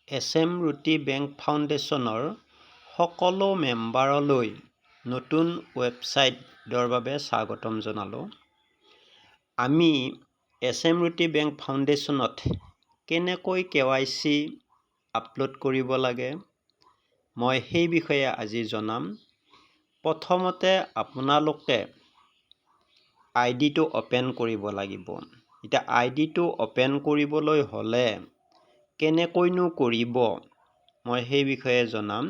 স্মৃতি bank ফাউণ্ডেশ্যনৰ সকলো মেম্বাৰলৈ নতুন ৱেবছাইটৰ বাবে স্বাগতম জনালোঁ। আমি স্মৃতি বেংক ফাউণ্ডেশ্যনত কেনেকৈ KYC আপলোড কৰিব লাগে মই সেই বিষয়ে আজি জনাম। প্ৰথমতে আপোনালোকে আইডিটো অপেন কৰিব লাগিব। এতিয়া আইডিটো অপেন কৰিবলৈ হ'লে কেনেকৈনো কৰিব মই সেই বিষয়ে জনাম।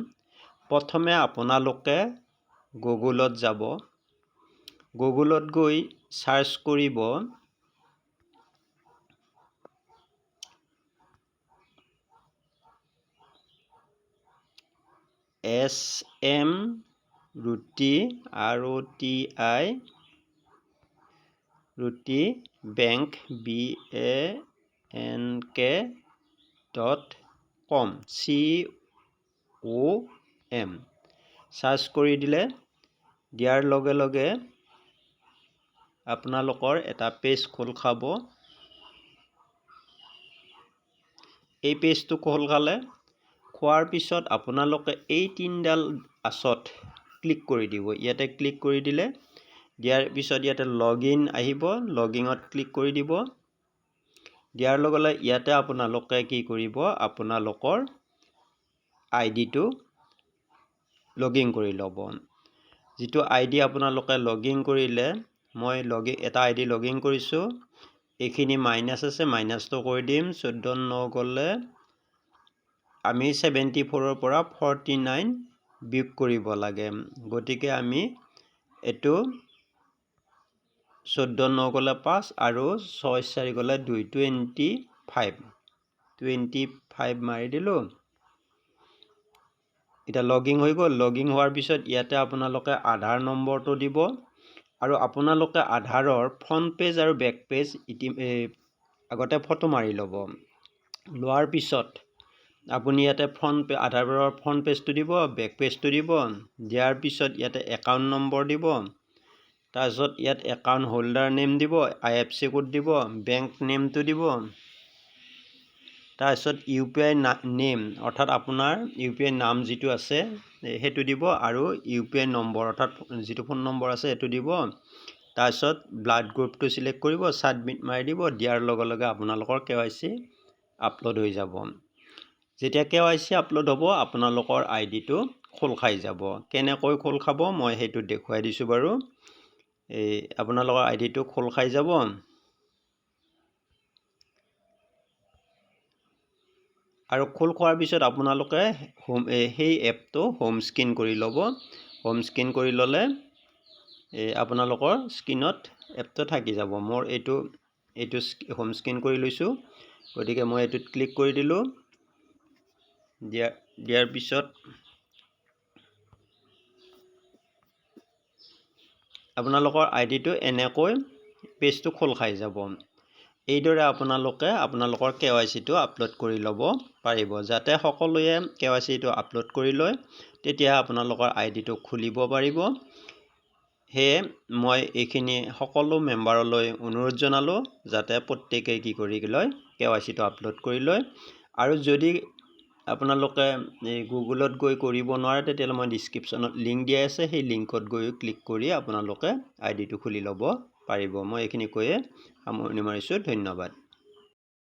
প্ৰথমে আপোনালোকে গুগলত যাব। গুগলত গৈ সাৰ্চ কৰিব Smroti ROTI bank bank.com com search কৰি দিয়াৰ লগে লগে আপোনালোকৰ এটা পেজ খোল খাব। এই পেজটো খোল খালে খোৱাৰ পিছত আপোনালোকে এই তিনডাল আচত ক্লিক কৰি দিব। ইয়াতে ক্লিক কৰি দিয়াৰ পিছত ইয়াতে লগইন আহিব। লগইনত ক্লিক কৰি দিব। দিয়াৰ লগে লগে ইয়াতে আপোনালোকে কি কৰিব, আপোনালোকৰ আইডিটো লগইন কৰি ল'ব। যিটো আইডি আপোনালোকে লগইন কৰিলে, মই এটা আইডি লগইন কৰিছোঁ। এইখিনি মাইনাছ আছে, মাইনাছটো কৰি দিম। 14 গ'লে আমি 74ৰ পৰা 49 বিয়োগ কৰিব লাগে। গতিকে আমি এইটো 14 গ'লে 5 আৰু 6 4 গ'লে 2 25 মাৰি দিলোঁ। এতিয়া লগইন হৈ গ'ল। লগইন হোৱাৰ পিছত ইয়াতে আপোনালোকে আধাৰ নম্বৰটো দিব আৰু আপোনালোকে আধাৰৰ ফ্ৰণ্ট পেজ আৰু বেক পেজ আগতে ফটো মাৰি ল'ব। লোৱাৰ পিছত আপুনি ইয়াতে আধাৰৰ ফ্ৰণ্ট পেজটো দিব, বেক পেজটো দিব। দিয়াৰ পিছত ইয়াতে একাউণ্ট নম্বৰ দিব। তাৰপিছত ইয়াত একাউণ্ট হোল্ডাৰ নেম দিব, IFC কোড দিব, বেংক নেমটো দিব। তাৰপিছত UPI নেম অৰ্থাৎ আপোনাৰ UPI নাম যিটো আছে সেইটো দিব আৰু UPI নম্বৰ অৰ্থাৎ যিটো ফোন নম্বৰ আছে সেইটো দিব। তাৰপিছত ব্লাড গ্ৰুপটো চিলেক্ট কৰিব, ছাবমিট মাৰি দিব। দিয়াৰ লগে লগে আপোনালোকৰ KYC আপলোড হৈ যাব। যেতিয়া KYC আপলোড হ'ব আপোনালোকৰ আইডিটো খোল খাই যাব। কেনেকৈ খোল খাব মই সেইটো দেখুৱাই দিছোঁ বাৰু। আপোনালোকৰ আইডিটো খোল খাই যাব। আৰু খোল খোৱাৰ পিছত আপোনালোকে সেই এপটো হোম স্ক্ৰিন কৰি ল'ব। হোম স্ক্ৰিন কৰি ল'লে আপোনালোকৰ স্ক্ৰিনত এপটো থাকি যাব। মোৰ এইটো হোম স্ক্ৰিন কৰি লৈছোঁ। গতিকে মই এইটোত ক্লিক কৰি দিলোঁ। দিয়াৰ পিছত আপোনালোকৰ আইডিটো এনেকৈ পেজটো খোল খাই যাব। এইদৰে আপোনালোকে আপোনালোকৰ KYCটো আপলোড কৰি ল'ব পাৰিব। যাতে সকলোৱে KYCটো আপলোড কৰি লয়, তেতিয়া আপোনালোকৰ আইডিটো খুলিব পাৰিব। সেয়ে মই এইখিনি সকলো মেম্বাৰলৈ অনুৰোধ জনালোঁ যাতে প্ৰত্যেকেই কি কৰি লয়, KYCটো আপলোড কৰি লয়। আৰু যদি আপোনালোকে গুগলত গৈ কৰিব নোৱাৰে তেতিয়াহ'লে মই ডিছক্ৰিপশ্যনত লিংক দিয়া আছে, সেই লিংকত গৈ ক্লিক কৰি আপোনালোকে আইডিটো খুলি ল'ব পাৰিব। মই এইখিনি কৈয়ে সামৰণি মাৰিছোঁ। ধন্যবাদ।